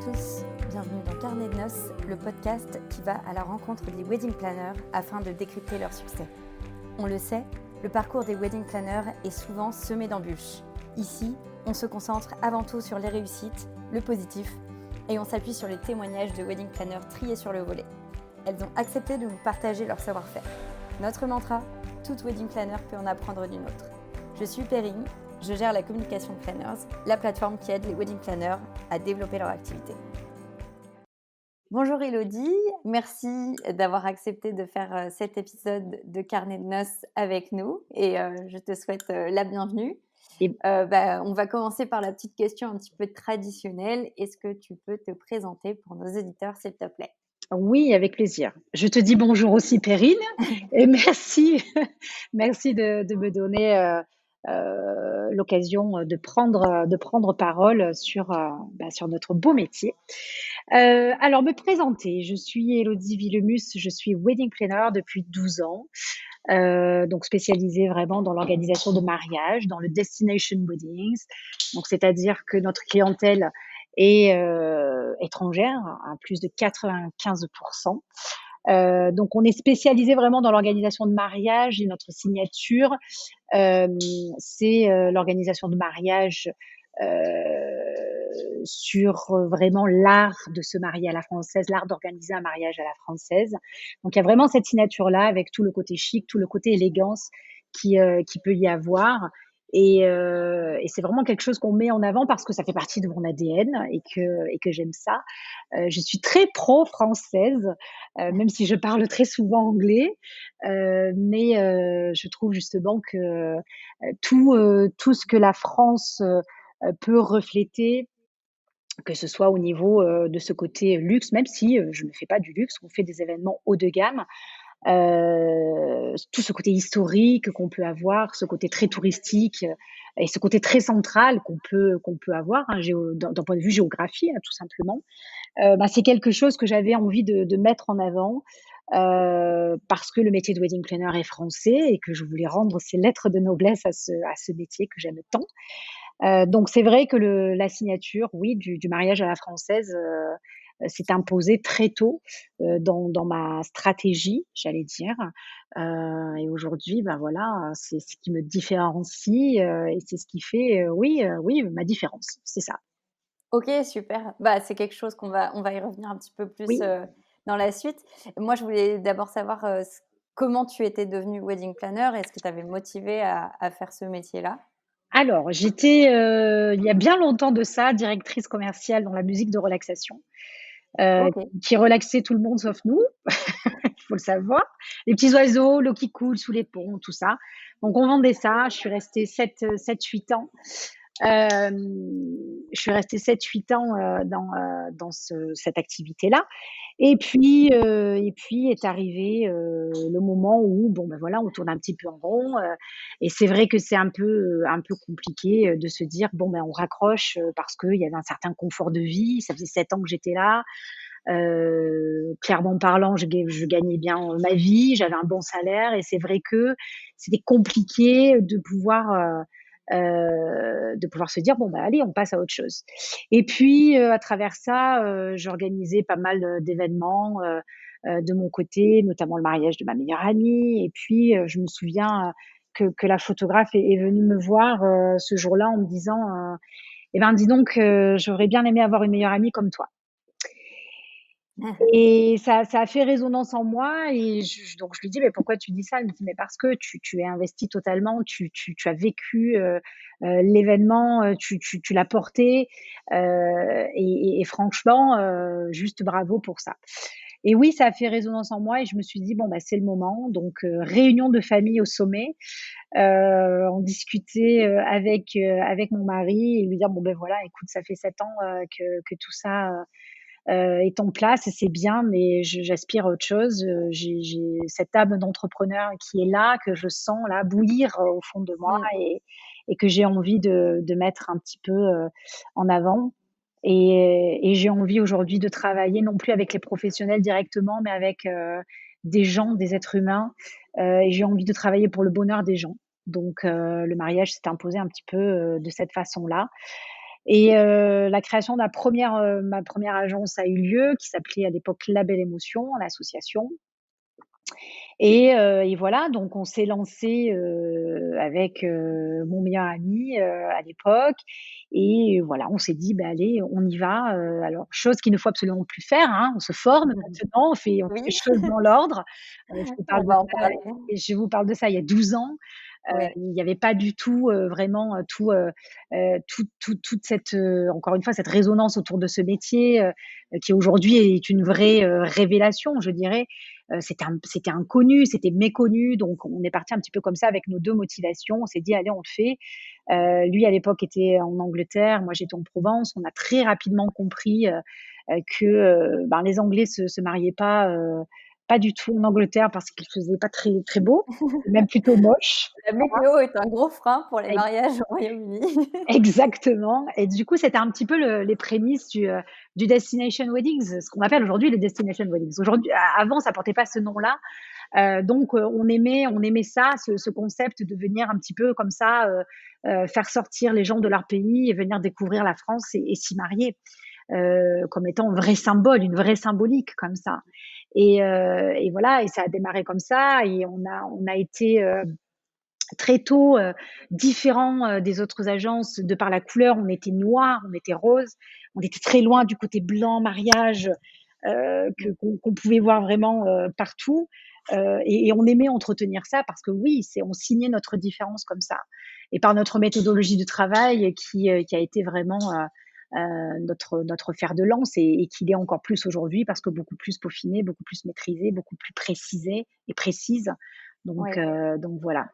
tous, bienvenue dans Carnet de noces, le podcast qui va à la rencontre des wedding planners afin de décrypter leur succès. On le sait, le parcours des wedding planners est souvent semé d'embûches. Ici, on se concentre avant tout sur les réussites, le positif, et on s'appuie sur les témoignages de wedding planners triés sur le volet. Elles ont accepté de nous partager leur savoir-faire. Notre mantra, toute wedding planner peut en apprendre d'une autre. Je suis Perrine. Je gère la communication Planners, la plateforme qui aide les wedding planners à développer leur activité. Bonjour Elodie, merci d'avoir accepté de faire cet épisode de Carnet de noces avec nous et je te souhaite la bienvenue. On va commencer par la petite question un petit peu traditionnelle. Est-ce que tu peux te présenter pour nos auditeurs, s'il te plaît ? Oui, avec plaisir. Je te dis bonjour aussi, Perrine, et merci, merci de me donner l'occasion de prendre parole sur notre beau métier. Alors, me présenter, je suis Élodie Villemus, je suis wedding planner depuis 12 ans, donc spécialisée vraiment dans l'organisation de mariages, dans le destination weddings, donc c'est-à-dire que notre clientèle est étrangère à plus de 95%. Donc on est spécialisé vraiment dans l'organisation de mariage et notre signature, c'est l'organisation de mariage sur vraiment l'art de se marier à la française, l'art d'organiser un mariage à la française. Donc il y a vraiment cette signature-là avec tout le côté chic, tout le côté élégance qui peut y avoir. Et c'est vraiment quelque chose qu'on met en avant parce que ça fait partie de mon ADN et que j'aime ça. Je suis très pro-française, même si je parle très souvent anglais. Mais je trouve justement que tout ce que la France peut refléter, que ce soit au niveau de ce côté luxe, même si je ne fais pas du luxe, on fait des événements haut de gamme, tout ce côté historique qu'on peut avoir, ce côté très touristique et ce côté très central qu'on peut avoir d'un point de vue géographie, tout simplement. C'est quelque chose que j'avais envie de mettre en avant parce que le métier de wedding planner est français et que je voulais rendre ces lettres de noblesse à ce métier que j'aime tant. Donc c'est vrai que la signature, oui, du mariage à la française s'est imposée très tôt dans ma stratégie, j'allais dire. Et aujourd'hui, ben voilà, c'est ce qui me différencie et c'est ce qui fait, oui, ma différence, c'est ça. Ok, super. C'est quelque chose on va y revenir un petit peu plus Oui. dans la suite. Moi, je voulais d'abord savoir comment tu étais devenue wedding planner. Est-ce que tu avais motivé à faire ce métier-là ? Alors, j'étais, il y a bien longtemps de ça, directrice commerciale dans la musique de relaxation, heu, Ok. qui relaxait tout le monde sauf nous, il faut le savoir. Les petits oiseaux, l'eau qui coule sous les ponts, tout ça. Donc on vendait ça. Je suis restée 7-8 ans. Je suis restée 7-8 ans dans cette activité-là. Et puis est arrivé le moment où, bon, ben voilà, on tourne un petit peu en rond. Et c'est vrai que c'est un peu compliqué de se dire, bon, ben on raccroche parce qu'il y avait un certain confort de vie. Ça faisait 7 ans que j'étais là. Clairement parlant, je gagnais bien ma vie, j'avais un bon salaire et c'est vrai que c'était compliqué de pouvoir se dire: «Bon, bah, allez, on passe à autre chose». Et puis, à travers ça, j'organisais pas mal, d'événements, de mon côté, notamment le mariage de ma meilleure amie. Et puis, je me souviens, que la photographe est venue me voir, ce jour-là en me disant, «Eh ben, dis donc, j'aurais bien aimé avoir une meilleure amie comme toi». Et ça a fait résonance en moi et donc je lui dis: «Mais pourquoi tu dis ça?» Elle me dit: «Mais parce que tu es investie totalement, tu as vécu, l'événement, tu l'as porté, et franchement, juste bravo pour ça». Et oui, ça a fait résonance en moi et je me suis dit: «Bon, bah, c'est le moment». Donc réunion de famille au sommet, en discuter, avec mon mari et lui dire: «Bon, ben voilà, écoute, ça fait 7 ans, que tout ça, est en place et c'est bien, mais j'aspire à autre chose. J'ai cette âme d'entrepreneur qui est là, que je sens là bouillir au fond de moi Mm. et que j'ai envie de mettre un petit peu en avant. Et j'ai envie aujourd'hui de travailler non plus avec les professionnels directement, mais avec des gens, des êtres humains. Et j'ai envie de travailler pour le bonheur des gens. Donc le mariage s'est imposé un petit peu de cette façon-là. Et la création de ma première agence a eu lieu, qui s'appelait à l'époque La Belle Émotion, l'association. Et voilà, donc on s'est lancé, avec, mon meilleur ami, à l'époque. Et voilà, on s'est dit: «Bah, allez, on y va», alors chose qu'il ne faut absolument plus faire, hein. On se forme maintenant, on fait Oui, les choses dans l'ordre. Je vous on parle de va en ça parler. et je vous parle de ça il y a 12 ans. Oui, Il n'y avait pas du tout, vraiment, toute cette, encore une fois, cette résonance autour de ce métier, qui aujourd'hui est une vraie, révélation, je dirais. C'était inconnu, c'était méconnu, donc on est parti un petit peu comme ça avec nos 2 motivations. On s'est dit: «Allez, on le fait». Lui, à l'époque, était en Angleterre, moi, j'étais en Provence. On a très rapidement compris, que, ben, les Anglais se mariaient pas du tout en Angleterre parce qu'il faisait pas très très beau, même plutôt moche. la météo est un gros frein pour les Ex mariages au Royaume-Uni. Exactement. Et du coup, c'était un petit peu les prémices du destination weddings, ce qu'on appelle aujourd'hui les destination weddings. Aujourd'hui, avant, ça portait pas ce nom-là. Donc on aimait ça, ce concept de venir un petit peu comme ça, faire sortir les gens de leur pays et venir découvrir la France et s'y marier, comme étant un vrai symbole, une vraie symbolique comme ça. Et voilà, et ça a démarré comme ça. Et on a été, très tôt, différents, des autres agences de par la couleur. On était noir, on était rose, on était très loin du côté blanc, mariage, qu'on pouvait voir vraiment, partout. Et on aimait entretenir ça parce que oui, on signait notre différence comme ça, et par notre méthodologie de travail qui a été vraiment, notre fer de lance, et qui l'est encore plus aujourd'hui parce que beaucoup plus peaufiné, beaucoup plus maîtrisé, beaucoup plus précisé et précise. Donc Oui. donc voilà.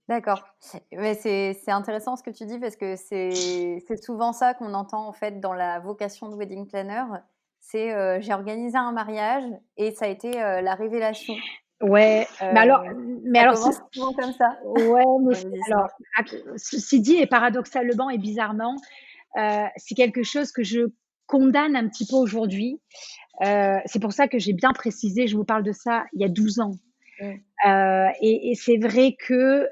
D'accord. Mais c'est intéressant ce que tu dis parce que c'est souvent ça qu'on entend en fait dans la vocation de wedding planner. C'est, j'ai organisé un mariage et ça a été, la révélation. Ouais, Heu, mais Ça alors ce commence souvent comme ça ouais, mais dans les alors, histoires. ceci dit, et paradoxalement et bizarrement, c'est quelque chose que je condamne un petit peu aujourd'hui. C'est pour ça que j'ai bien précisé, je vous parle de ça il y a 12 ans. Mmh. Et c'est vrai que,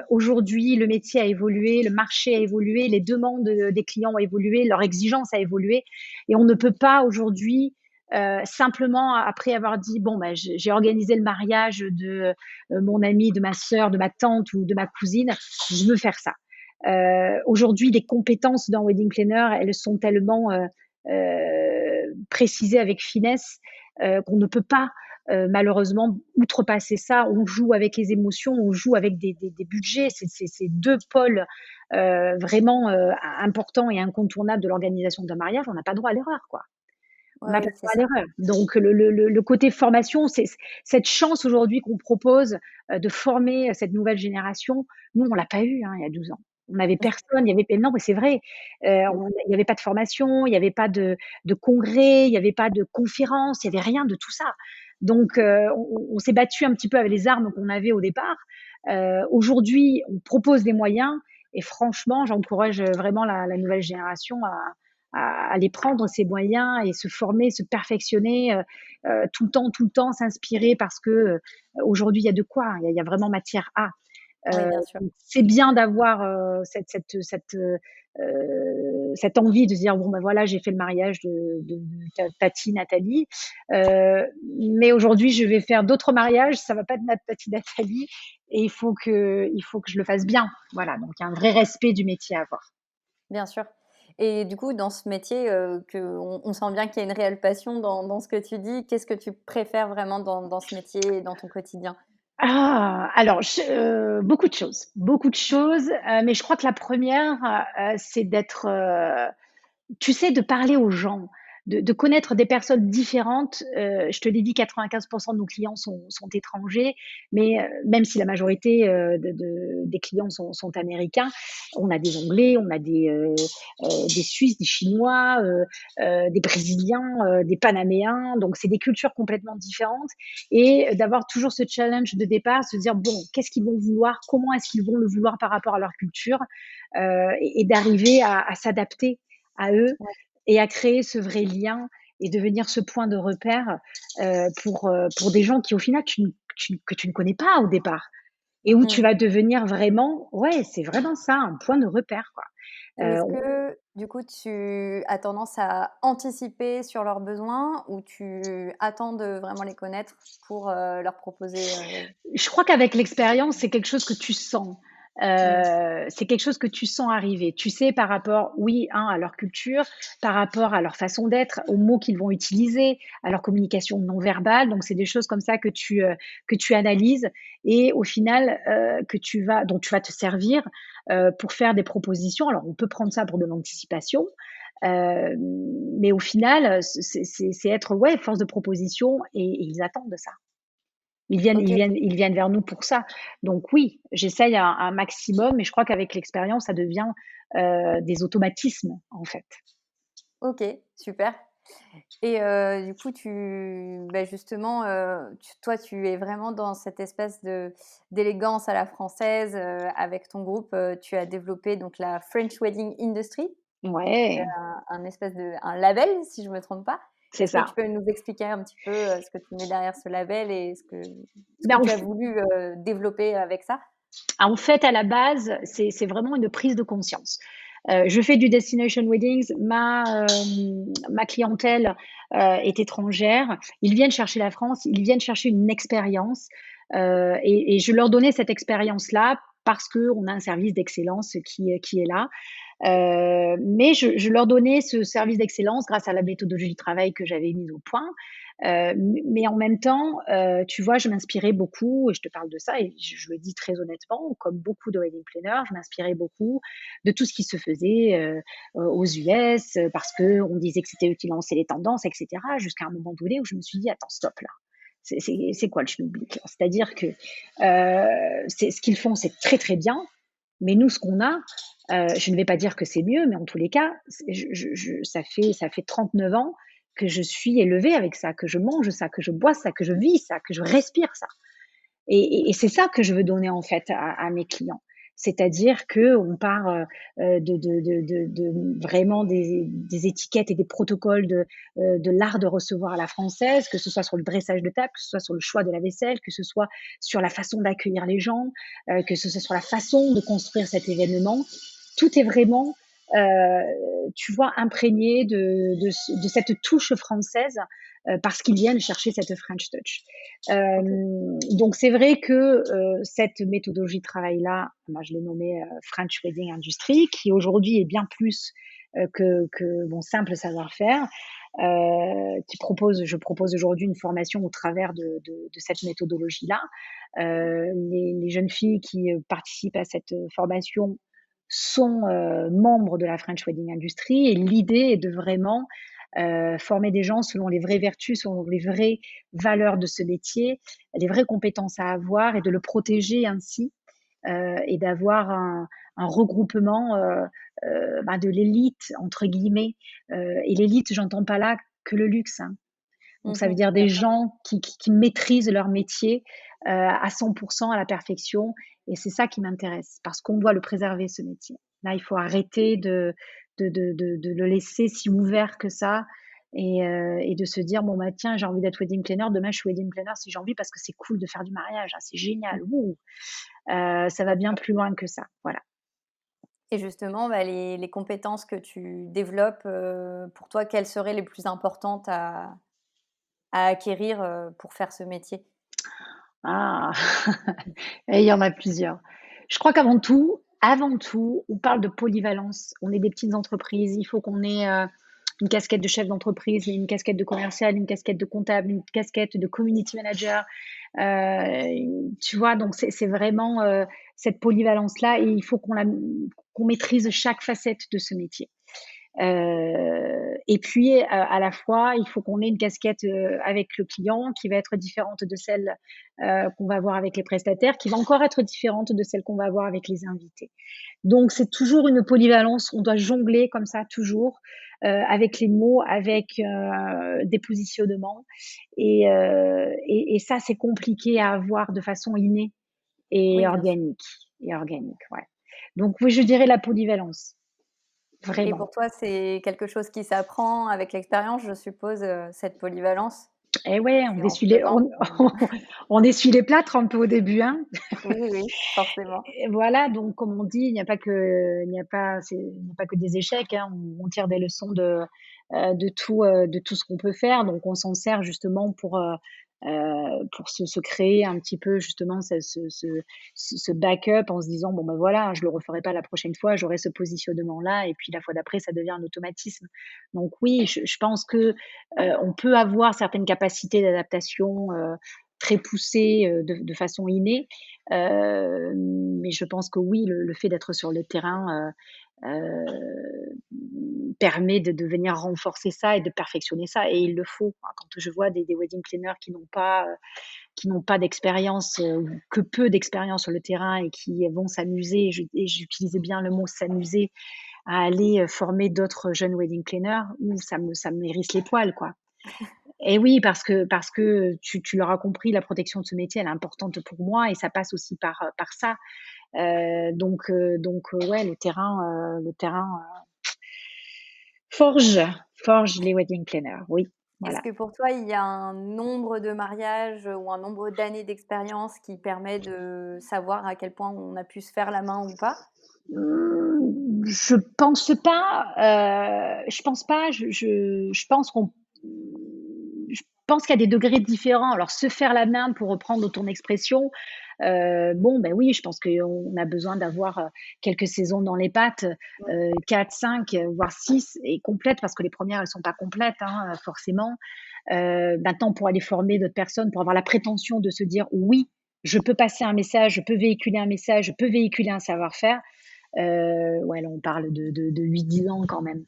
aujourd'hui, le métier a évolué, le marché a évolué, les demandes, des clients ont évolué, leurs exigences a évolué, et on ne peut pas aujourd'hui, simplement après avoir dit: «Bon, bah, j'ai organisé le mariage de, mon ami, de ma sœur, de ma tante ou de ma cousine, je veux faire ça». Aujourd'hui, les compétences d'un wedding planner, elles sont tellement, précisées avec finesse, qu'on ne peut pas, malheureusement, outrepasser ça. On joue avec les émotions, on joue avec des budgets. C'est 2 pôles, vraiment, importants et incontournables de l'organisation d'un mariage. On n'a pas droit à l'erreur, quoi. On Ouais, n'a pas oui, c'est droit à ça. l'erreur. Donc le côté formation, c'est cette chance aujourd'hui qu'on propose, de former cette nouvelle génération. Nous, on l'a pas eu, hein, il y a 12 ans. On n'avait personne, il y avait non, mais c'est vrai. Il y avait pas de formation, il y avait pas de congrès, il y avait pas de conférences, il y avait rien de tout ça. Donc on s'est battu un petit peu avec les armes qu'on avait au départ. Aujourd'hui, on propose des moyens, et franchement, j'encourage vraiment la nouvelle génération à aller prendre ses moyens et se former, se perfectionner, tout le temps s'inspirer parce que, aujourd'hui, il y a de quoi, hein, il y a vraiment matière à. Oui, bien sûr. Donc c'est bien d'avoir, cette envie de se dire: «Bon, ben, voilà, j'ai fait le mariage de tati Nathalie, mais aujourd'hui, je vais faire d'autres mariages, ça va pas être notre tati Nathalie, et il faut que je le fasse bien». Voilà, donc il y a un vrai respect du métier à avoir. Bien sûr. Et du coup, dans ce métier, on sent bien qu'il y a une réelle passion dans ce que tu dis. Qu'est-ce que tu préfères vraiment dans ce métier et dans ton quotidien? Alors beaucoup de choses, mais je crois que la première, c'est d'être, tu sais, de parler aux gens, de connaître des personnes différentes. Je te l'ai dit, 95 de nos clients sont étrangers, mais même si la majorité, des clients sont américains, on a des Anglais, on a des Suisses, des Chinois, des Brésiliens, des Panaméens, donc c'est des cultures complètement différentes. Et d'avoir toujours ce challenge de départ, se dire: «Bon, qu'est-ce qu'ils vont vouloir? Comment est-ce qu'ils vont le vouloir par rapport à leur culture?» Et d'arriver à s'adapter à eux Ouais, et à créer ce vrai lien et devenir ce point de repère, pour des gens qui au final que tu ne connais pas au départ. et où tu Mmh. vas devenir vraiment, ouais, c'est vraiment ça, un point de repère, quoi. Et est-ce On que, du coup, tu as tendance à anticiper sur leurs besoins ou tu attends de vraiment les connaître pour, leur proposer, Je crois qu'avec l'expérience, c'est quelque chose que tu sens. mmh, C'est quelque chose que tu sens arriver. Tu sais par rapport, oui, à leur culture, par rapport à leur façon d'être, aux mots qu'ils vont utiliser, à leur communication non verbale. Donc c'est des choses comme ça que tu analyses et au final, dont tu vas te servir, pour faire des propositions. Alors on peut prendre ça pour de l'anticipation, mais au final, c'est être, ouais, force de proposition et ils attendent ça. OK, Ils viennent vers nous pour ça. Donc oui, j'essaye un maximum, mais je crois qu'avec l'expérience, ça devient, des automatismes, en fait. OK, super. Et du coup, justement, toi, tu es vraiment dans cette espèce d'élégance à la française, avec ton groupe, tu as développé donc la French Wedding Industry, Ouais, un espèce un label, si je me trompe pas. c'est Est-ce que tu ça. peux nous expliquer un petit peu, ce que tu mets derrière ce label et ce que Ben, tu as voulu, développer avec ça? en fait, à la base, c'est vraiment une prise de conscience. Je fais du destination weddings, ma clientèle, est étrangère. Ils viennent chercher la France, ils viennent chercher une expérience, et je leur donnais cette expérience-là parce qu'on a un service d'excellence qui est là. Mais je leur donnais ce service d'excellence grâce à la méthodologie de travail que j'avais mise au point. Mais en même temps, tu vois, je m'inspirais beaucoup, et je te parle de ça, et je le dis très honnêtement, comme beaucoup de wedding planners, je m'inspirais beaucoup de tout ce qui se faisait aux US, parce qu'on disait que c'était eux qui lançaient les tendances, etc. Jusqu'à un moment donné où je me suis dit, attends, stop là. C'est quoi le schmilblick là? C'est-à-dire que ce qu'ils font, c'est très très bien, mais nous, ce qu'on a, je ne vais pas dire que c'est mieux, mais en tous les cas, ça fait 39 ans que je suis élevée avec ça, que je mange ça, que je bois ça, que je vis ça, que je respire ça. Et c'est ça que je veux donner en fait à mes clients. C'est-à-dire que on part de vraiment des étiquettes et des protocoles de l'art de recevoir à la française, que ce soit sur le dressage de table, que ce soit sur le choix de la vaisselle, que ce soit sur la façon d'accueillir les gens, que ce soit sur la façon de construire cet événement. Tout est vraiment, tu vois, imprégné de cette touche française, parce qu'ils viennent chercher cette French touch. OK. Donc c'est vrai que, cette méthodologie de travail-là, moi je l'ai nommée, French Wedding Industry, qui aujourd'hui est bien plus, que mon simple savoir-faire, je propose aujourd'hui une formation au travers de cette méthodologie-là. Les jeunes filles qui, participent à cette, formation sont, membres de la French Wedding Industry, et l'idée est de vraiment, former des gens selon les vraies vertus, selon les vraies valeurs de ce métier, les vraies compétences à avoir, et de le protéger ainsi, et d'avoir un regroupement, de «l'élite» entre guillemets, et l'élite, j'entends pas là que le luxe, hein. Donc ça veut Mmh. dire Bien des sûr. gens qui maîtrisent leur métier, à 100 à la perfection, et c'est ça qui m'intéresse parce qu'on doit le préserver, ce métier. Là, il faut arrêter de le laisser si ouvert que ça, et de se dire: «Bon, bah, tiens, j'ai envie d'être wedding planner, demain je suis wedding planner si j'ai envie parce que c'est cool de faire du mariage, ah, c'est génial, Mmh. wouh!» Ça va Bien bien sûr. plus loin que ça, voilà. Et justement, les compétences que tu développes, pour toi, quelles seraient les plus importantes à acquérir, pour faire ce métier? Ah! Et il y en a plusieurs. Je crois avant tout, on parle de polyvalence. On est des petites entreprises, il faut qu'on ait, une casquette de chef d'entreprise, une casquette de commercial, une casquette de comptable, une casquette de community manager. Tu vois? Donc c'est vraiment, cette polyvalence-là, et il faut qu'on maîtrise chaque facette de ce métier. Et puis, à la fois, il faut qu'on ait une casquette, avec le client qui va être différente de celle, qu'on va avoir avec les prestataires, qui va encore être différente de celle qu'on va avoir avec les invités. Donc c'est toujours une polyvalence, on doit jongler comme ça toujours, avec les mots, avec, des positionnements, et ça, c'est compliqué à avoir de façon innée et Oui, bien sûr. organique, ouais. Donc oui, je dirais la polyvalence, Et vraiment. pour toi, c'est quelque chose qui s'apprend avec l'expérience, je suppose, cette polyvalence? Et ouais, C'est en se levant que on essuie les plâtres un peu au début, hein. oui, oui, forcément. Et voilà, donc comme on dit, il n'y a pas que des échecs, hein. On tire des leçons de tout ce qu'on peut faire. Donc on s'en sert justement pour se créer un petit peu justement ce backup en se disant: «Bon, ben, voilà, je le referai pas la prochaine fois, j'aurai ce positionnement-là et puis la fois d'après, ça devient un automatisme». Donc oui, je pense que, on peut avoir certaines capacités d'adaptation, très poussées, de façon innée. Mais je pense que oui, le fait d'être sur le terrain, permet de venir renforcer ça et de perfectionner ça et il le faut. Quand je vois des wedding planners qui n'ont pas d'expérience, ou que peu d'expérience sur le terrain et qui vont s'amuser, et j'utilisais bien le mot «s'amuser» à aller, former d'autres jeunes wedding planners, ça me hérisse les poils, quoi. Et oui, parce que tu l'auras compris, la protection de ce métier, elle est importante pour moi et ça passe aussi par ça. Ouais, le terrain, forge forge les wedding planners, oui, Est-ce voilà. que pour toi, il y a un nombre de mariages, ou un nombre d'années d'expérience qui permet de savoir à quel point on a pu se faire la main ou pas? Je pense pas, je pense qu'on je pense qu'il y a des degrés différents. Alors se faire la main pour reprendre ton expression, bon, ben oui, je pense qu'on a besoin d'avoir, quelques saisons dans les pattes, 4, 5, voire 6 et complètes parce que les premières elles sont pas complètes, hein, forcément. Maintenant pour aller former d'autres personnes, pour avoir la prétention de se dire: «Oui, je peux passer un message, je peux véhiculer un message, je peux véhiculer un savoir-faire», ouais, là, on parle de 8-10 ans quand même.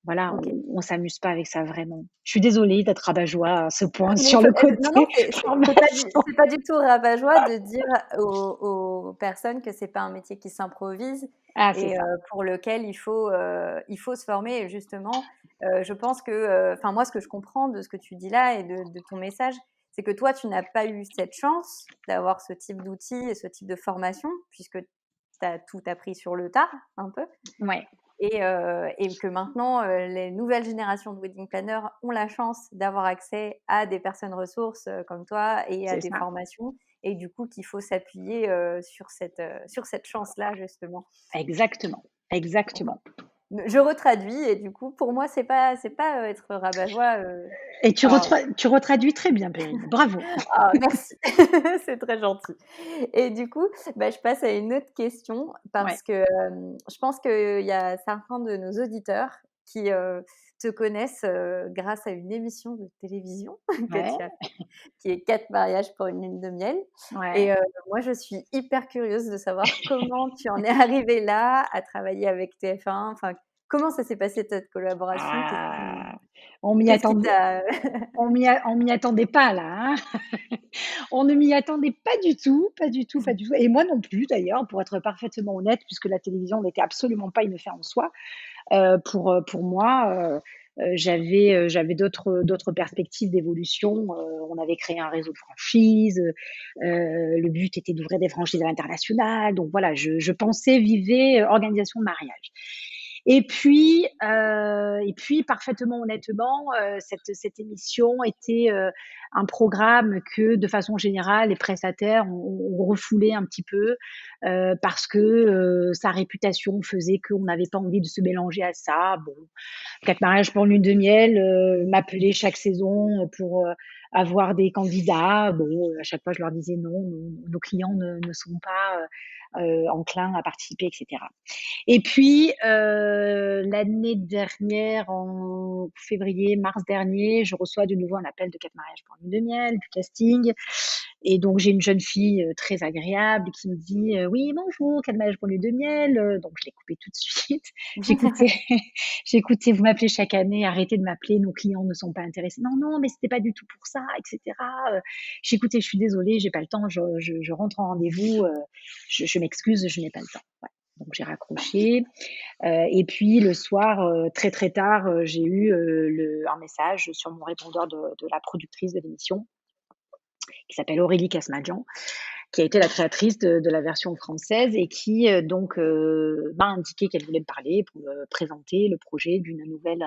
Voilà, OK. on s'amuse pas avec ça vraiment. Je suis désolée d'être rabat-joie à ce point Mais sur le non, non, côté formation. c'est pas du tout rabat-joie de dire aux personnes que c'est pas un métier qui s'improvise Ah, c'est et ça. pour lequel il faut se former et justement, je pense que, enfin moi ce que je comprends de ce que tu dis là et de ton message, c'est que toi tu n'as pas eu cette chance d'avoir ce type d'outils et ce type de formation puisque tu as tout appris sur le tard un peu. Ouais, Et que maintenant, les nouvelles générations de wedding planners ont la chance d'avoir accès à des personnes ressources, comme toi et à c'est des ça. formations et du coup qu'il faut s'appuyer, sur cette chance-là justement. Exactement, exactement. Je retraduis et du coup pour moi c'est pas, être rabat-joie, Et alors tu retraduis très bien, Perrine. Bravo. ah merci, c'est très gentil et du coup, bah, je passe à une autre question Ouais, parce que, je pense qu'il y a certains de nos auditeurs qui, te connaissent, grâce à une émission de télévision que ouais, tu as fait, qui est «4 mariages pour une lune de miel» et ouais. moi je suis hyper curieuse de savoir comment tu en es arrivée là, à travailler avec TF1, enfin, comment ça s'est passé cette collaboration? Ah, on m'y Qu'est-ce qui attendait t'a on m'y attendait pas là, hein. On ne m'y attendait pas du tout, pas du tout, pas du tout et moi non plus d'ailleurs, pour être parfaitement honnête, puisque la télévision n'était absolument pas une fin en soi. Pour moi, j'avais d'autres perspectives d'évolution. On avait créé un réseau de franchises, le but était d'ouvrir des franchises à l'international. Donc voilà, je pensais vivais, organisation de mariage. Et puis parfaitement honnêtement, cette émission était, un programme que, de façon générale, les prestataires ont refoulé un petit peu, parce que, sa réputation faisait qu'on n'avait pas envie de se mélanger à ça. Bon, 4 mariages pour une lune de miel, m'appelaient chaque saison, pour, avoir des candidats. Bon, à chaque fois je leur disais: «Non, nos clients ne sont pas, enclins à participer» et cetera. Et puis, l'année dernière, en février, mars dernier, je reçois de nouveau un appel de 4 mariages pour une lune de miel, du casting. Et donc j'ai une jeune fille, très agréable qui me dit: «Oui, bonjour, 4 mariages pour une lune de miel», donc je l'ai coupé tout de suite. J'écoutais j'écoutais: «Vous m'appelez chaque année, arrêtez de m'appeler, nos clients ne sont pas intéressés». «Non, non, mais c'était pas du tout pour ça» et cetera, J'écoutais: «Je suis désolée, j'ai pas le temps, je rentre en rendez-vous, je m'excuse, je n'ai pas le temps». Ouais, donc j'ai raccroché. Et puis le soir, très, très tard, j'ai eu, un message sur mon répondeur de la productrice de l'émission, qui s'appelle Aurélie Casmadjian, qui a été la créatrice de la version française et qui, m'a indiqué qu'elle voulait me parler pour me présenter le projet d'une nouvelle,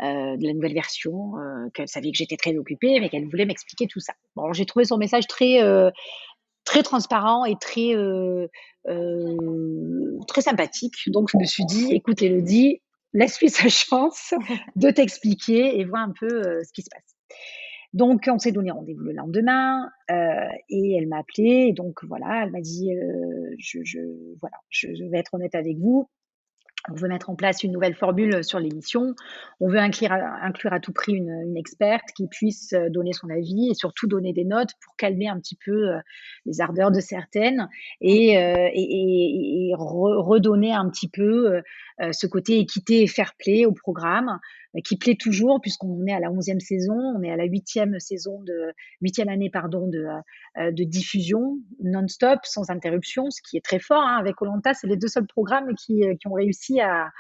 de la nouvelle version, qu'elle savait que j'étais très occupée, mais qu'elle voulait m'expliquer tout ça. Bon, j'ai trouvé son message très transparent et très sympathique. Donc je me suis dit: «Écoute Élodie, laisse-lui sa chance de t'expliquer et vois un peu, ce qui se passe». Donc on s'est donné rendez-vous le lendemain, et elle m'a appelée et donc voilà, elle m'a dit, je voilà, je vais être honnête avec vous, on veut mettre en place une nouvelle formule sur l'émission. On veut inclure à tout prix une experte qui puisse donner son avis et surtout donner des notes pour calmer un petit peu les ardeurs de certaines et redonner un petit peu ce côté équité et fair play au programme qui plaît toujours puisqu'on est à la 11e saison, on est à la huitième année pardon, de diffusion non-stop, sans interruption, ce qui est très fort. Hein. Avec koh c'est les deux seuls programmes qui ont réussi à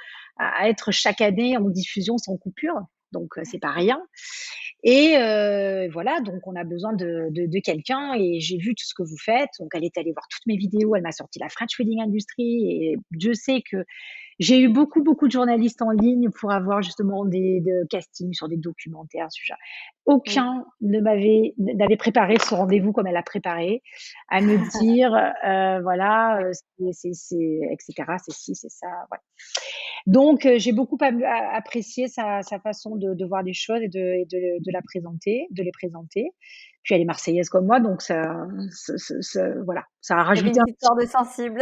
être chaque année en diffusion sans coupure. Donc, c'est pas rien. Et voilà, donc on a besoin de quelqu'un et j'ai vu tout ce que vous faites. Donc, elle est allée voir toutes mes vidéos, elle m'a sorti la French Wedding Industry et Dieu sait que j'ai eu beaucoup, beaucoup de journalistes en ligne pour avoir justement de castings sur des documentaires, ce genre. Oui. Aucun n'avait préparé ce rendez-vous comme elle a préparé, à me dire, voilà, c'est et cetera, c'est ci, c'est ça, voilà. Donc j'ai beaucoup apprécié sa façon de voir les choses et de la présenter de les présenter. Puis elle est marseillaise comme moi, donc voilà, ça a Il y avait rajouté une un petite corde sensible.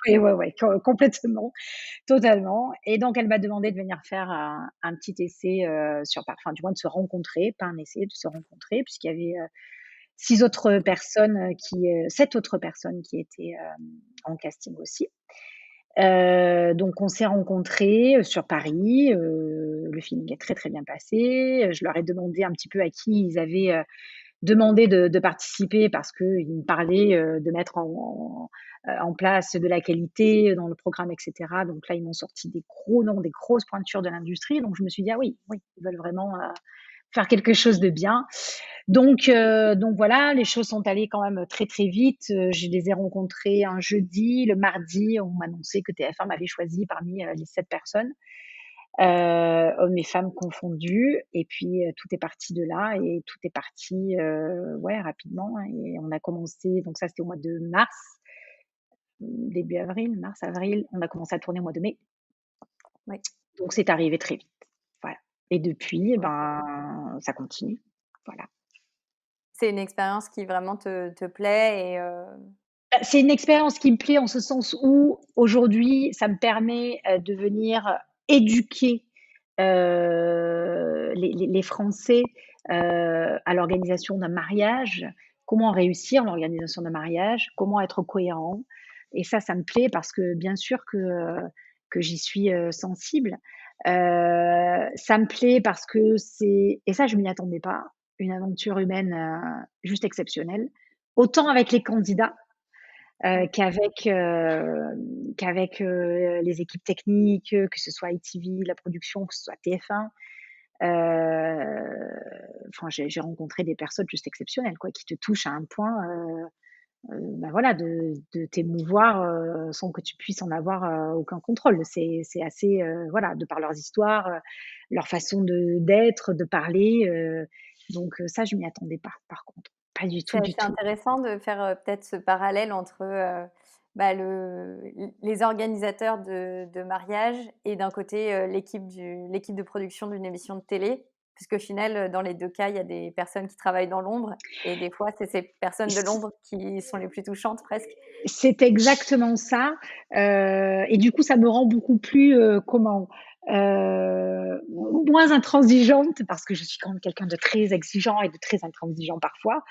ouais, ouais, ouais, ouais, complètement. Totalement et donc elle m'a demandé de venir faire un petit essai, enfin du moins de se rencontrer, pas un essai, de se rencontrer puisqu'il y avait, 6 autres personnes, 7 autres personnes qui étaient, en casting aussi. Donc on s'est rencontrés, sur Paris, le feeling est très, très bien passé. Je leur ai demandé un petit peu à qui ils avaient, demandé de participer parce qu'ils me parlaient, de mettre en place de la qualité dans le programme et cetera. Donc là, ils m'ont sorti des gros noms, des grosses pointures de l'industrie. Donc je me suis dit: «Ah oui, oui, ils veulent vraiment, faire quelque chose de bien». Donc voilà, les choses sont allées quand même très, très vite. Je les ai rencontrés un jeudi. Le mardi, on m'annonçait que TF1 m'avait choisi parmi, les 7 personnes, hommes et femmes confondus et puis, tout est parti de là et tout est parti, ouais, rapidement et on a commencé donc ça, c'était au mois de mars, début avril, mars, avril. On a commencé à tourner au mois de mai, Oui. donc c'est arrivé très vite. Voilà et depuis, eh ben, ça continue. Voilà. C'est une expérience qui vraiment te plaît et Bah, c'est une expérience qui me plaît en ce sens où, aujourd'hui, ça me permet, de venir éduquer, les Français, à l'organisation d'un mariage. Comment réussir l'organisation d'un mariage? Comment être cohérent? Et ça me plaît parce que bien sûr que j'y suis, sensible. Ça me plaît parce que c'est et ça je m'y attendais pas, une aventure humaine, juste exceptionnelle. Autant avec les candidats, oui. qu'avec les équipes techniques, que ce soit ITV, la production, que ce soit TF1. Enfin, j'ai rencontré des personnes juste exceptionnelles, quoi, qui te touchent à un point, bah, voilà, de t'émouvoir, sans que tu puisses en avoir, aucun contrôle. C'est assez, voilà, de par leurs histoires, leur façon d'être, de parler, donc ça, je m'y attendais pas, par contre. Pas du C'est tout, du assez tout. intéressant de faire, peut-être ce parallèle entre, bah, les organisateurs de mariage et d'un côté, l'équipe de production d'une émission de télé. Puisqu'au final, dans les 2 cas, il y a des personnes qui travaillent dans l'ombre et des fois, c'est ces personnes de l'ombre qui sont les plus touchantes presque. C'est exactement ça, et du coup, ça me rend beaucoup plus, moins intransigeante parce que je suis quand même quelqu'un de très exigeant et de très intransigeant parfois,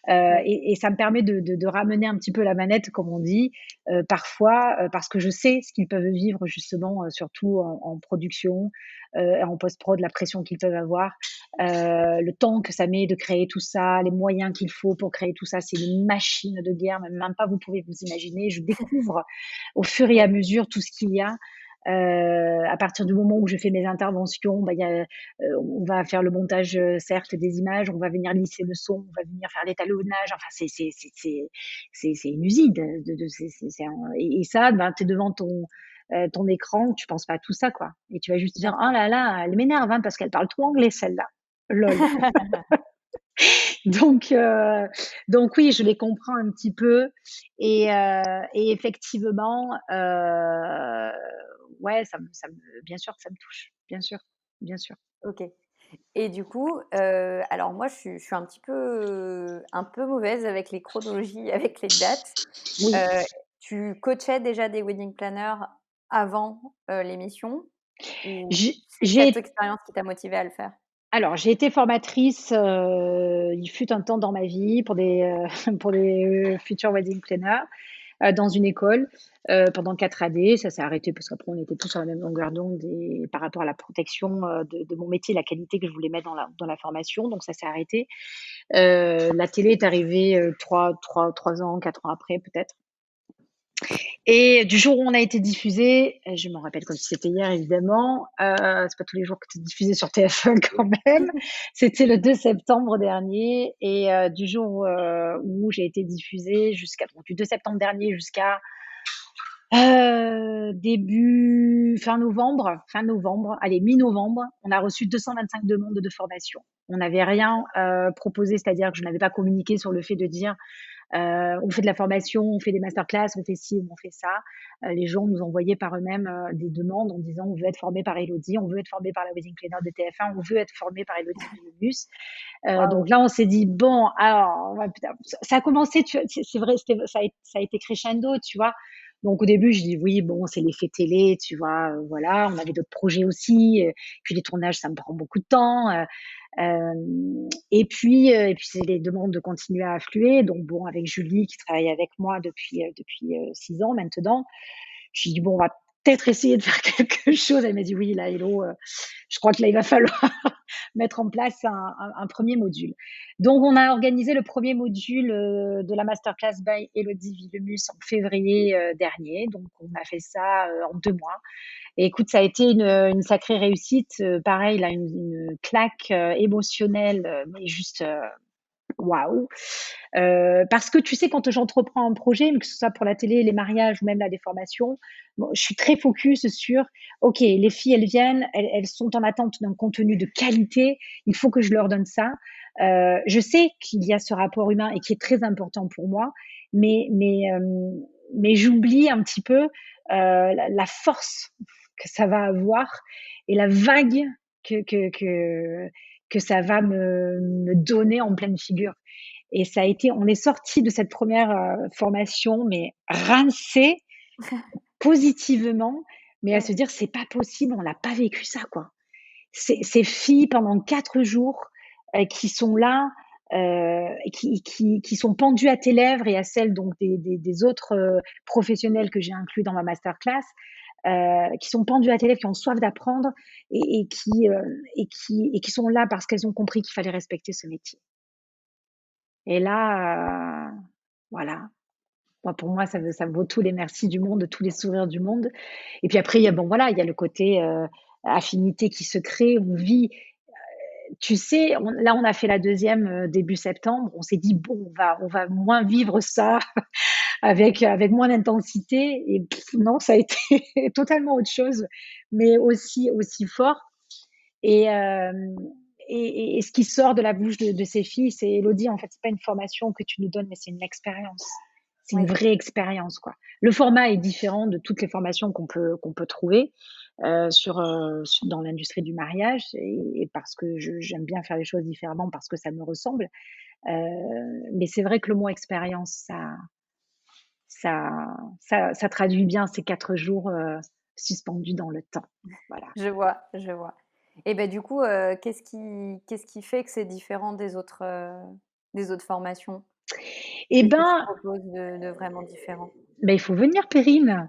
Oui. et ça me permet de ramener un petit peu la manette comme on dit, parfois, parce que je sais ce qu'ils peuvent vivre justement, surtout en production, en post-prod, la pression qu'ils peuvent avoir, le temps que ça met de créer tout ça, les moyens qu'il faut pour créer tout ça, c'est une machine de guerre, même pas vous pouvez vous imaginer. Je découvre au fur et à mesure tout ce qu'il y a. À partir du moment où je fais mes interventions, bah, on va faire le montage, certes des images, on va venir lisser le son, on va venir faire l'étalonnage. Enfin, c'est une usine. C'est ça, ben, tu es devant ton écran, tu penses pas à tout ça, quoi. Et tu vas juste Bien dire: «Oh là là, elle m'énerve, hein, parce qu'elle parle trop anglais celle-là. Lol». Donc heu, donc oui, je les comprends un petit peu et effectivement, ouais, ça me bien sûr que ça me touche, bien sûr, bien sûr. OK. Et du coup, alors moi je suis un peu mauvaise avec les chronologies, avec les dates. Oui, Heu, Tu coachais déjà des wedding planners avant, l'émission? Ou c'est cette j'ai expérience qui t'a motivée à le faire? alors j'ai été formatrice, il fut un temps dans ma vie pour des, futurs wedding planners, dans une école, pendant 4 années. Ça s'est arrêté parce qu'après on était tous sur la même longueur d'onde et par rapport à la protection, de mon métier, la qualité que je voulais mettre dans la formation, donc ça s'est arrêté. La télé est arrivée, 3 ans, 4 ans après peut-être. Et du jour où on a été diffusé, je m'en rappelle comme si c'était hier évidemment, c'est pas tous les jours que tu es diffusé sur TF1 quand même. C'était le 2 septembre dernier et du jour, où j'ai été diffusée jusqu'à donc du 2 septembre dernier jusqu'à, début fin novembre, allez mi-novembre, on a reçu 225 demandes de formation. On n'avait rien, proposé, c'est-à-dire que je n'avais pas communiqué sur le fait de dire, on fait de la formation, on fait des masterclass, on fait ci ou on fait ça. Les gens nous envoyaient par eux-mêmes des demandes en disant on veut être formé par Elodie, on veut être formé par la wedding planner de TF1, on veut être formé par Elodie Villemus. Donc Waouh! là, on s'est dit bon, alors ouais, putain, ça a commencé, c'est vrai, ça a été crescendo, tu vois. Donc au début, je dis oui, bon, c'est l'effet télé, tu vois, voilà. On avait d'autres projets aussi, puis les tournages, ça me prend beaucoup de temps. Et puis c'est les demandes de continuer à affluer. Donc bon, avec Julie qui travaille avec moi depuis 6 ans maintenant, je lui dis: «Bon, on va peut-être essayer de faire quelque chose». Elle m'a dit: «Oui, là, Hello, je crois que là, il va falloir mettre en place un 1er module». Donc on a organisé le premier module, de la masterclass by Élodie Villemus en février, dernier. Donc on a fait ça, en 2 mois et écoute, ça a été une sacrée réussite, pareil là, une claque, émotionnelle, mais juste, waouh! Parce que tu sais, quand j'entreprends un projet, mais que ce soit pour la télé, les mariages ou même là des formations, bon, je suis très focus sur: «OK, les filles, elles viennent, elles sont en attente d'un contenu de qualité, il faut que je leur donne ça». Je sais qu'il y a ce rapport humain et qui est très important pour moi, mais mais hem, mais j'oublie un petit peu, la force que ça va avoir et la vague que ça va me donner en pleine figure. Et ça a été on est sorti de cette première formation, mais rincés positivement, mais à se Ouais. dire: «C'est pas possible, on n'a pas vécu ça, quoi». Ces filles pendant 4 jours, qui sont là, qui sont pendues à tes lèvres et à celles donc des autres, professionnels que j'ai inclus dans ma masterclass, qui sont pendues à tes lèvres, qui ont soif d'apprendre et qui sont là parce qu'elles ont compris qu'il fallait respecter ce métier. Et là, voilà. Moi, pour moi, ça vaut tous les merci du monde, tous les sourires du monde. Et puis après, il y a bon, voilà, il y a le côté, affinité qui se crée. On vit, tu sais, on a fait la deuxième début septembre. On s'est dit: «Bon, on va moins vivre ça avec moins d'intensité» et non, ça a été totalement autre chose, mais aussi fort et hem et ce qui sort de la bouche de ces filles, c'est: «Élodie, en fait, c'est pas une formation que tu nous donnes, mais c'est une expérience. C'est une Oui. vraie expérience, quoi». Le format est différent de toutes les formations qu'on peut trouver, dans l'industrie du mariage et parce que j'aime bien faire les choses différemment, parce que ça me ressemble, mais c'est vrai que le mot expérience, ça traduit bien ces 4 jours, suspendus dans le temps. Voilà. Je vois, je vois. Et ben du coup, qu'est-ce qui fait que c'est différent des autres formations? Et Qu'est-ce que tu ben, proposes de vraiment différent? il faut venir Perrine.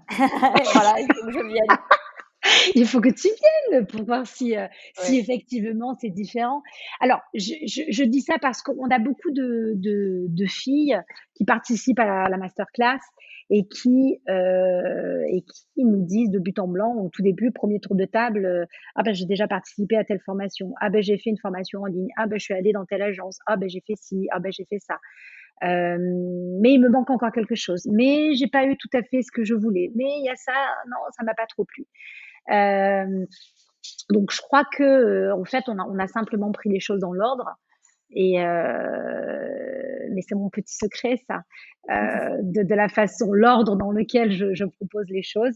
Voilà, il faut que je vienne. Il faut que tu viennes pour voir si Ouais. effectivement c'est différent. Alors, je dis ça parce qu'on a beaucoup de filles qui participent à la masterclass et qui nous disent de but en blanc, au tout début, premier tour de table, «Ah ben, j'ai déjà participé à telle formation. Ah ben, j'ai fait une formation en ligne. Ah ben, je suis allée dans telle agence. Ah ben, j'ai fait ci. Ah ben, j'ai fait ça». Mais il me manque encore quelque chose. Mais j'ai pas eu tout à fait ce que je voulais. Mais il y a ça, non, ça m'a pas trop plu. Euh, donc je crois que en fait on a simplement pris les choses dans l'ordre. Et mais c'est mon petit secret, ça, de la façon, l'ordre dans lequel je propose les choses.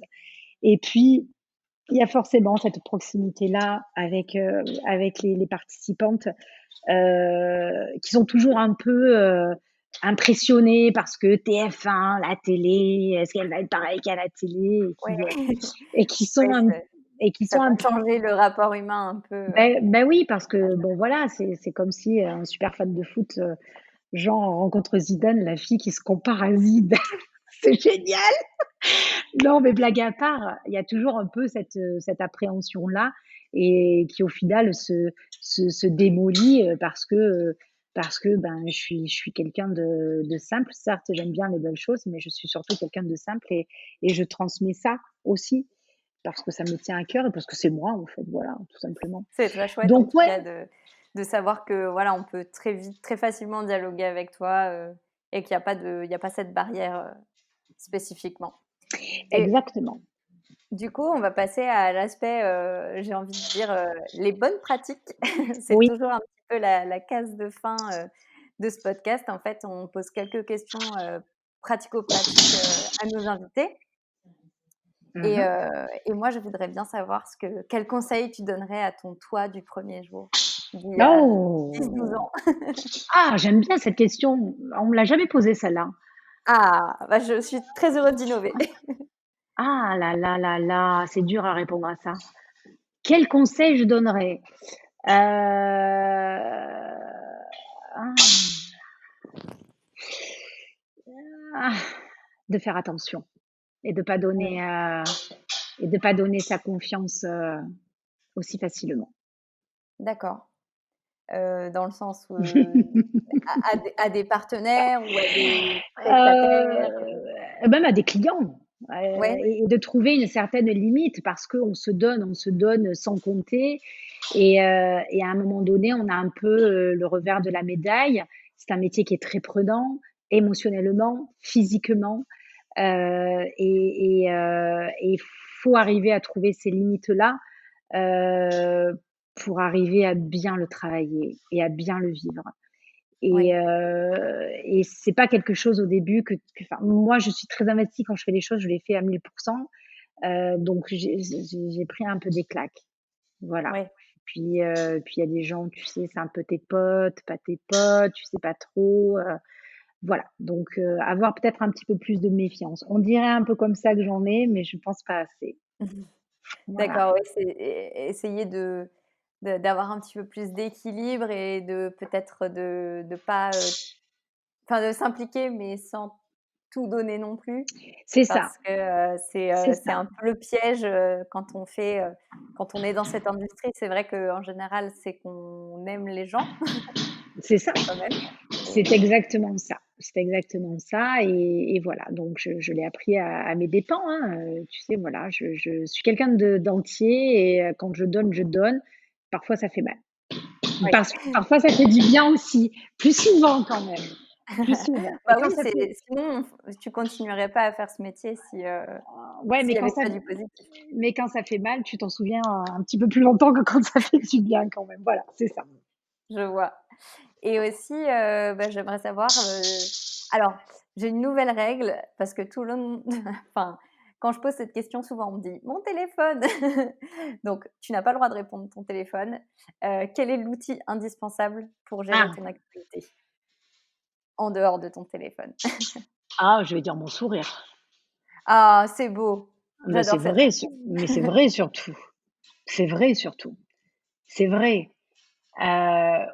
Et puis, il y a forcément cette proximité-là avec les participantes qui sont toujours un peu impressionnées parce que TF1, la télé, est-ce qu'elle va être pareille qu'à la télé Ouais. et qui Ouais, sont un, et qui ça sont un peut changer le rapport humain un peu. ben oui, parce que bon voilà, c'est comme si un super fan de foot, genre rencontre Zidane, la fille qui se compare à Zidane. C'est génial. Non, mais blague à part, il y a toujours un peu cette appréhension-là et qui au final se démolit parce que ben je suis quelqu'un de simple. Certes, j'aime bien les belles choses, mais je suis surtout quelqu'un de simple et je transmets ça aussi parce que ça me tient à cœur et parce que c'est moi en fait, voilà, tout simplement. C'est très chouette en Donc tout ouais, cas de savoir que voilà, on peut très vite, très facilement dialoguer avec toi et qu'il n'y a pas il y a pas cette barrière spécifiquement. Et exactement. du coup, on va passer à l'aspect, j'ai envie de dire, les bonnes pratiques. C'est Oui. toujours un petit peu la case de fin de ce podcast. En fait, on pose quelques questions pratico-pratiques à nos invités. Mhm. Et moi, je voudrais bien savoir quel conseil tu donnerais à ton toi du premier jour, d'il y a 10-12 Oh! ans. Ah, j'aime bien cette question. On me l'a jamais posée celle-là. Ah, bah, je suis très heureuse d'innover. Ah là là là là, c'est dur à répondre à ça. Quel conseil je donnerais? Ah, ah, de faire attention et de pas Mmh, donner et de pas donner sa confiance aussi facilement. d'accord. Dans le sens où, à des partenaires ou à des prestataires? Même à des clients, Ouais, et de trouver une certaine limite parce qu'on on se donne sans compter et à un moment donné, on a un peu, le revers de la médaille. C'est un métier qui est très prenant émotionnellement, physiquement, et il faut arriver à trouver ces limites-là, pour arriver à bien le travailler et à bien le vivre. oui, Et c'est pas quelque chose au début enfin, moi, je suis très investie quand je fais les choses, je les fais à 1000%. Donc j'ai pris un peu des claques. Voilà. oui. Puis il y a des gens, tu sais, c'est un peu tes potes, pas tes potes, tu sais pas trop. Voilà. Donc avoir peut-être un petit peu plus de méfiance. On dirait un peu comme ça que j'en ai, mais je pense pas assez. Voilà. D'accord, oui, c'est essayer d'avoir un petit peu plus d'équilibre et de peut-être de pas, enfin de s'impliquer mais sans tout donner non plus. C'est ça, Parce que, c'est c'est ça, un peu le piège, quand on est dans cette industrie. C'est vrai qu'en général, c'est qu'on aime les gens c'est ça. quand même C'est et exactement ça. C'est exactement ça et voilà, donc je l'ai appris à mes dépens, hein, tu sais, voilà, je suis quelqu'un d'entier et quand je donne, je donne. Parfois ça fait mal. oui. Parfois ça fait du bien aussi, plus souvent quand même, plus souvent et Bah quand oui, ça c'est fait sinon tu continuerais pas à faire ce métier ouais, s'il y avait pas du positif. mais quand ça fait mal, tu t'en souviens un petit peu plus longtemps que quand ça fait du bien quand même. Voilà, c'est ça. Je vois. Et aussi, bah, j'aimerais savoir, alors j'ai une nouvelle règle parce que tout le monde enfin, quand je pose cette question, souvent on me dit: «Mon téléphone!» Donc tu n'as pas le droit de répondre ton téléphone. Quel est l'outil indispensable pour gérer Ah, ton activité en dehors de ton téléphone? ah, je vais dire mon sourire. Ah, c'est beau! Mais c'est J'adore cette vrai, réponse. mais c'est vrai surtout. C'est vrai surtout. C'est vrai.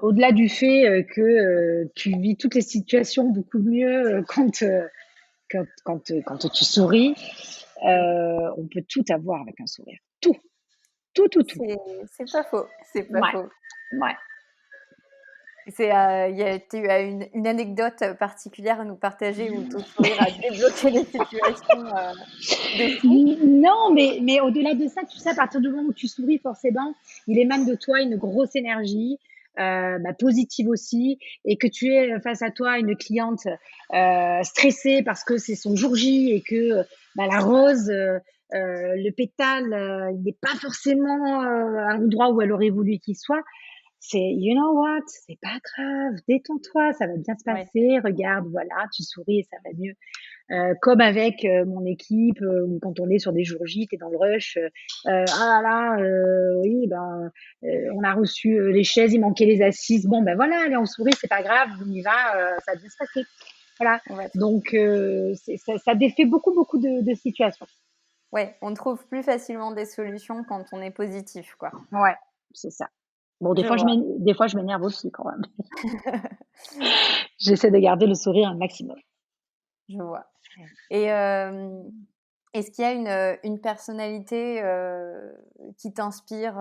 Au-delà du fait, que, tu vis toutes les situations beaucoup mieux, quand tu souris, on peut tout avoir avec un sourire. Tout, tout, tout, tout. C'est pas faux, c'est pas Ouais, faux. ouais. Tu as une anecdote particulière à nous partager où ton sourire a débloqué des situations, de fou? Non, mais au-delà de ça, tu sais, à partir du moment où tu souris, forcément, il émane de toi une grosse énergie, positive aussi, et que tu aies face à toi une cliente stressée parce que c'est son jour J et que la rose, le pétale, il n'est pas forcément à l'endroit où elle aurait voulu qu'il soit. C'est, you know what, c'est pas grave, détends-toi, ça va bien se Ouais, passer, regarde, voilà, tu souris et ça va mieux. Comme avec mon équipe, quand on est sur des jours J, t'es dans le rush, ah là là, oui, on a reçu les chaises, il manquait les assises. Bon, ben voilà, allez, on sourit, c'est pas grave, on y va, ça va bien se passer. Voilà. ouais, Donc, ça défait beaucoup, beaucoup de situations. ouais, on trouve plus facilement des solutions quand on est positif, quoi. Ouais, c'est ça. Bon, Je vois. des fois, je m'énerve aussi quand même. J'essaie de garder le sourire un maximum. Je vois. Et est-ce qu'il y a une personnalité qui t'inspire,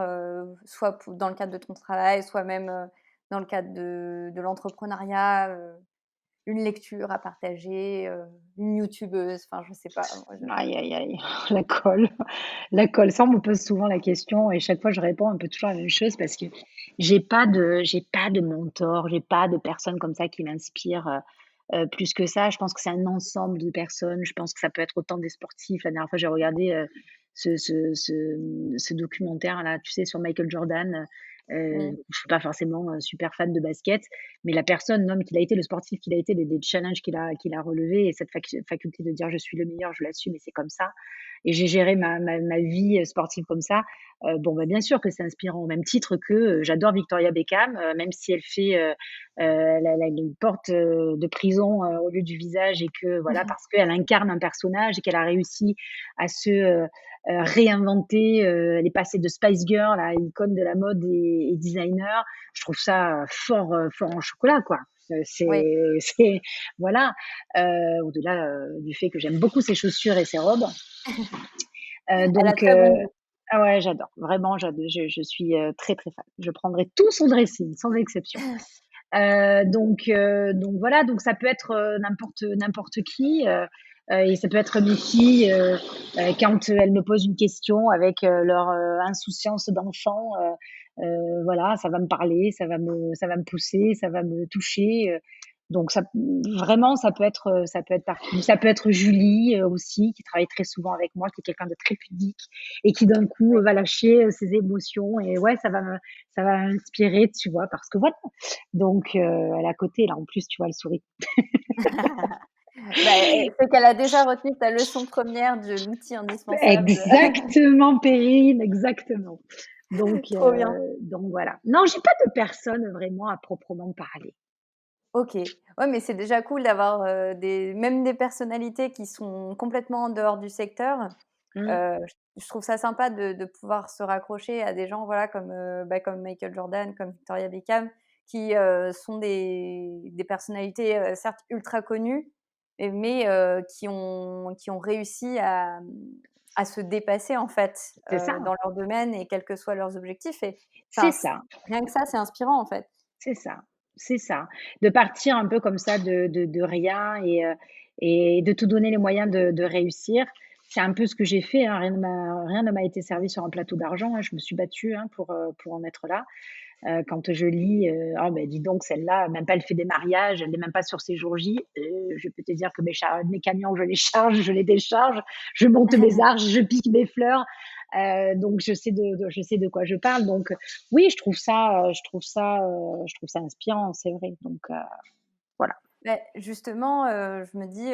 soit dans le cadre de ton travail, soit même dans le cadre de l'entrepreneuriat, une lecture à partager, une youtubeuse, enfin je sais pas. Moi, Aïe, aïe, aïe, la colle. La colle. Ça, on me pose souvent la question et chaque fois, je réponds un peu toujours la même chose parce que j'ai pas de mentor, j'ai pas de personne comme ça qui m'inspire plus que ça. Je pense que c'est un ensemble de personnes. Je pense que ça peut être autant des sportifs. La dernière fois, j'ai regardé ce documentaire-là, tu sais, sur Michael Jordan. mmh, Je suis pas forcément super fan de basket, mais la personne, l'homme qu'il a été, le sportif qu'il a été, les challenges qu'il a relevés et cette faculté de dire je suis le meilleur, je l'assume et c'est comme ça. Et j'ai géré ma vie sportive comme ça. Bien sûr que c'est inspirant, au même titre que j'adore Victoria Beckham, même si elle fait une porte de prison au lieu du visage et que voilà, parce qu'elle incarne un personnage et qu'elle a réussi à se réinventer. Elle est passée de Spice Girl à icône de la mode et designer. Je trouve ça fort, fort en chocolat, quoi. oui, C'est voilà. Au-delà du fait que j'aime beaucoup ses chaussures et ses robes. elle a Donc, très bon goût. ah ouais, j'adore. Vraiment, je suis très très fan. Je prendrai tout son dressing, sans exception. Donc voilà, donc ça peut être n'importe qui. Et ça peut être mes filles quand elles me posent une question avec leur insouciance d'enfant. Voilà, ça va me parler, ça va me pousser, ça va me toucher. Donc ça, vraiment, ça peut être partout. Ça peut être Julie aussi, qui travaille très souvent avec moi, qui est quelqu'un de très pudique et qui d'un coup va lâcher ses émotions. Et ouais, ça va m'inspirer, tu vois, parce que voilà. Donc, elle est à côté, là, en plus, tu vois, elle sourit. Bah, c'est qu'elle a déjà retenu ta leçon première de l'outil indispensable. Exactement, Perrine, exactement. Trop bien. Donc voilà. Non, j'ai pas de personne vraiment à proprement parler. OK. Ouais, mais c'est déjà cool d'avoir, des personnalités qui sont complètement en dehors du secteur. Mmh. Je trouve ça sympa de pouvoir se raccrocher à des gens, voilà, comme, comme Michael Jordan, comme Victoria Beckham, qui, sont des personnalités, certes ultra connues, mais qui ont réussi à se dépasser, en fait, C'est ça, dans leur domaine et quels que soient leurs objectifs et enfin, c'est ça, rien que ça, c'est inspirant, en fait. c'est ça, c'est ça. De partir un peu comme ça de rien et de tout donner les moyens de réussir. C'est un peu ce que j'ai fait, hein. Rien ne m'a été servi sur un plateau d'argent, hein. Je me suis battue, hein, pour en être là. Quand je lis, «Ah ben dis donc celle-là, même pas elle fait des mariages, elle n'est même pas sur ses jours J». Je peux te dire que mes camions, je les charge, je les décharge, je monte mes arches, je pique mes fleurs, donc je sais de quoi je parle. Donc oui, je trouve ça inspirant, c'est vrai. Donc voilà. Beh, justement, je me dis,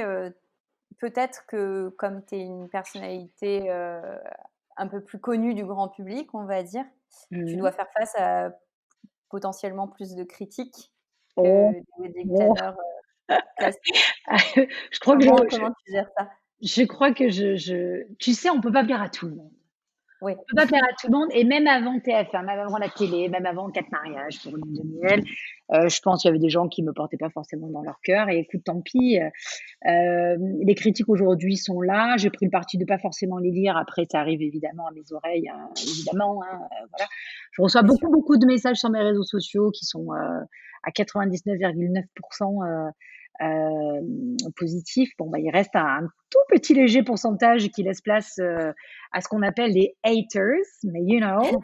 peut-être que comme tu es une personnalité, un peu plus connue du grand public, on va dire, tu Mmh. dois faire face à potentiellement plus de critiques que Oh, des wedding oh, planners, classiques. je crois que Comment tu gères ça? je crois que tu sais, on peut pas plaire à tout le monde. Oui. On peut pas plaire à tout le monde et même avant TF1, même avant la télé, même avant 4 mariages pour Lune de miel, je pense qu'il y avait des gens qui me portaient pas forcément dans leur cœur et écoute, tant pis, les critiques aujourd'hui sont là. J'ai pris le parti de pas forcément les lire. Après, ça arrive évidemment à mes oreilles, hein, évidemment, hein, voilà. Je reçois C'est sûr. beaucoup, beaucoup de messages sur mes réseaux sociaux qui sont, à 99,9 positifs. Bon, il reste un tout petit léger pourcentage qui laisse place, à ce qu'on appelle les haters, mais you know.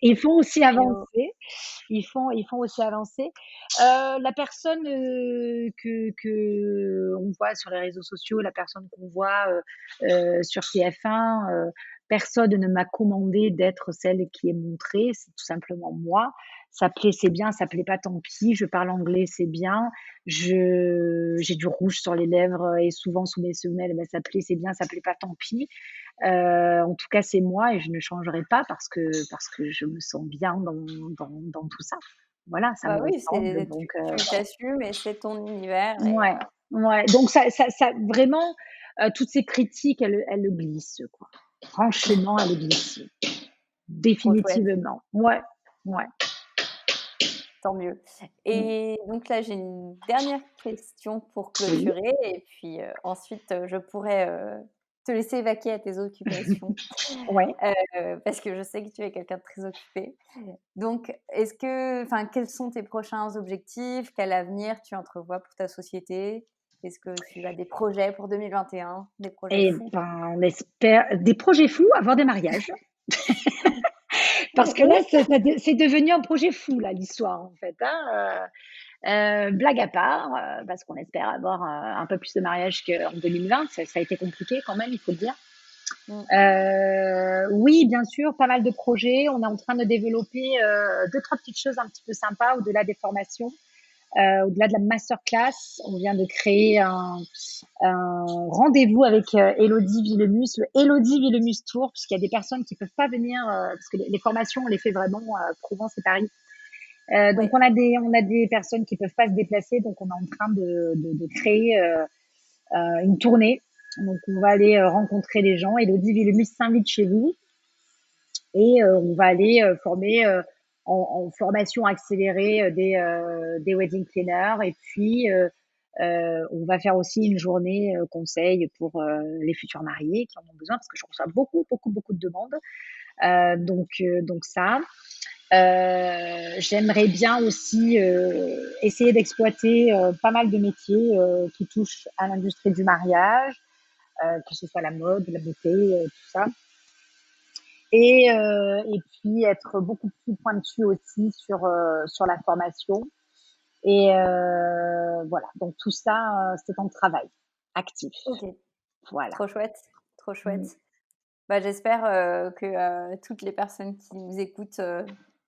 Ils font aussi Hello. avancer. Ils font aussi avancer. La personne que on voit sur les réseaux sociaux, la personne qu'on voit sur TF1, personne ne m'a commandé d'être celle qui est montrée. C'est tout simplement moi. Ça plaît, c'est bien. Ça plaît pas, tant pis. Je parle anglais, c'est bien. J'ai du rouge sur les lèvres et souvent sous mes semelles. Ben, ça plaît, c'est bien. Ça plaît pas, tant pis. En tout cas, c'est moi et je ne changerai pas parce que je me sens bien dans tout ça. Voilà, ça me Bah oui, ressemble c'est donc tu t'assumes et c'est ton univers et ouais, ouais, donc ça vraiment, toutes ces critiques, elles glissent, quoi. Franchement, elles glissent. trop chouette. Définitivement. Ouais, ouais. Tant mieux. Mmh. Et donc là, j'ai une dernière question pour Oui. clôturer et puis, ensuite, je pourrais, te laisser vaquer à tes occupations, Ouais. parce que je sais que tu es quelqu'un de très occupé. Donc quels sont tes prochains objectifs? Quel avenir tu entrevois pour ta société? Est-ce que tu as des projets pour 2021, des projets Et fous? ben, on espère des projets fous, avoir des mariages. Parce que là, Oui, c'est devenu un projet fou là, l'histoire, en fait, hein. Blague à part, parce qu'on espère avoir, un peu plus de mariages qu'en 2020, ça a été compliqué quand même, il faut le dire. mmh, Oui, bien sûr, pas mal de projets. On est en train de développer, 2-3 petites choses un petit peu sympas au-delà des formations. Au-delà de la masterclass, on vient de créer un rendez-vous avec Elodie Villemus, le Elodie Villemus Tour, puisqu'il y a des personnes qui peuvent pas venir, parce que les formations, on les fait vraiment Provence et Paris. Donc oui, on a des personnes qui peuvent pas se déplacer, donc on est en train de créer une tournée. Donc on va aller rencontrer les gens. Elodie Villemus s'invite chez vous et on va aller former en formation accélérée des wedding planners. Et puis on va faire aussi une journée conseil pour les futurs mariés qui en ont besoin, parce que je reçois beaucoup, beaucoup, beaucoup de demandes. Donc ça. J'aimerais bien aussi essayer d'exploiter pas mal de métiers qui touchent à l'industrie du mariage, que ce soit la mode, la beauté, tout ça. Et puis être beaucoup plus pointu aussi sur la formation. Et voilà, donc tout ça, c'est en travail actif. OK, Voilà. trop chouette, trop Mm. chouette. Bah, j'espère, que, toutes les personnes qui nous écoutent,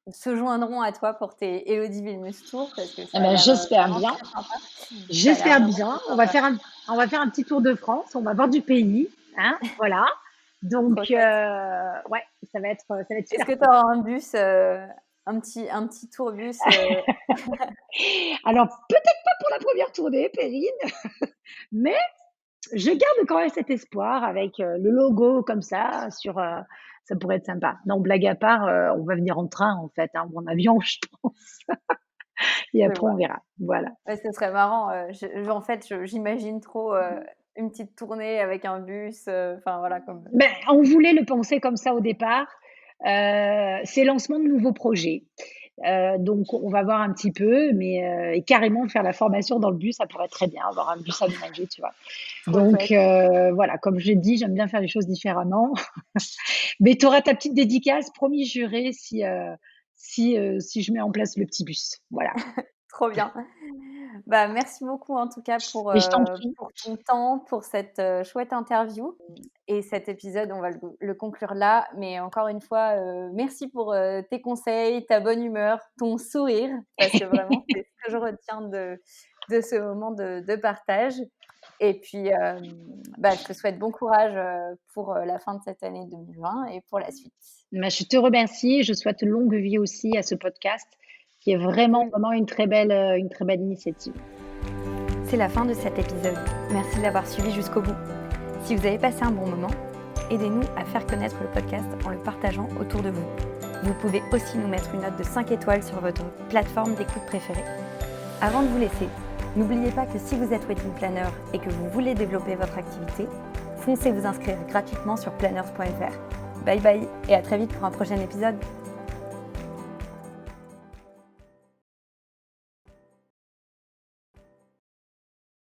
se joindront à toi pour tes Elodie Vilnius Tour parce que Eh ça a ben, l'air, j'espère vraiment bien. très sympa. Ça a l'air J'espère vraiment bien. très sympa. On va faire un petit tour de France. On va voir du pays, hein. Voilà. Donc, Trop chouette. ouais, ça va être Est-ce super que tu cool. auras un bus, un petit tourbus, Alors, peut-être pas pour la première tournée, Perrine, mais je garde quand même cet espoir avec le logo comme ça ça pourrait être sympa. Non, blague à part, on va venir en train en fait, hein, ou en avion, je pense. Et je après, on vois. verra. Voilà. Ouais, ce serait marrant, en fait, j'imagine trop, une petite tournée avec un bus, enfin voilà comme, Ben, on voulait le penser comme ça au départ. C'est lancement de nouveaux projets. Donc, on va voir un petit peu, mais et carrément faire la formation dans le bus, ça pourrait être très bien, avoir un bus aménagé, tu vois. trop Donc, chouette. voilà, comme je l'ai dit, j'aime bien faire les choses différemment. Mais tu auras ta petite dédicace, promis juré, si je mets en place le petit bus. Voilà. Trop bien. Bah, merci beaucoup en tout cas Mais je t'en prie. pour ton temps, pour cette, chouette interview et cet épisode, on va le conclure là. Mais encore une fois, merci pour, tes conseils, ta bonne humeur, ton sourire, parce que vraiment c'est ce que je retiens de ce moment de partage et puis, bah, je te souhaite bon courage, pour, la fin de cette année 2020 et pour la suite. Mais je te remercie. Je souhaite longue vie aussi à ce podcast qui est vraiment, Oui. vraiment une très belle initiative. C'est la fin de cet épisode. Merci de l'avoir suivi jusqu'au bout. Si vous avez passé un bon moment, aidez-nous à faire connaître le podcast en le partageant autour de vous. Vous pouvez aussi nous mettre une note de 5 étoiles sur votre plateforme d'écoute préférée. Avant de vous laisser, n'oubliez pas que si vous êtes wedding planner et que vous voulez développer votre activité, foncez vous inscrire gratuitement sur planners.fr. Bye bye et à très vite pour un prochain épisode.